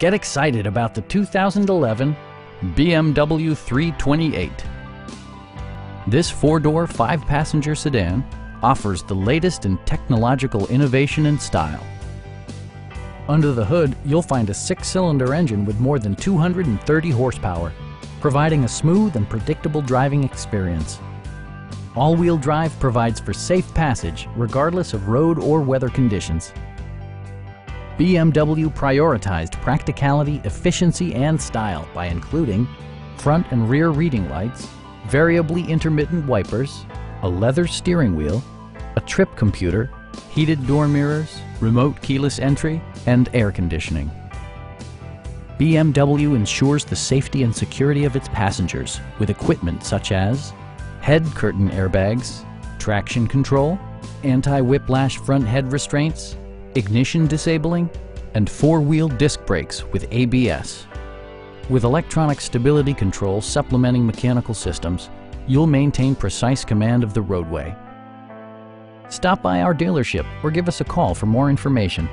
Get excited about the 2011 BMW 328. This four-door, five-passenger sedan offers the latest in technological innovation and style. Under the hood, you'll find a six-cylinder engine with more than 230 horsepower, providing a smooth and predictable driving experience. All-wheel drive provides for safe passage regardless of road or weather conditions. BMW prioritized practicality, efficiency, and style by including front and rear reading lights, variably intermittent wipers, a leather steering wheel, a trip computer, heated door mirrors, remote keyless entry, and air conditioning. BMW ensures the safety and security of its passengers with equipment such as head curtain airbags, traction control, anti-whiplash front head restraints, ignition disabling, and four-wheel disc brakes with ABS. With electronic stability control supplementing mechanical systems, you'll maintain precise command of the roadway. Stop by our dealership or give us a call for more information.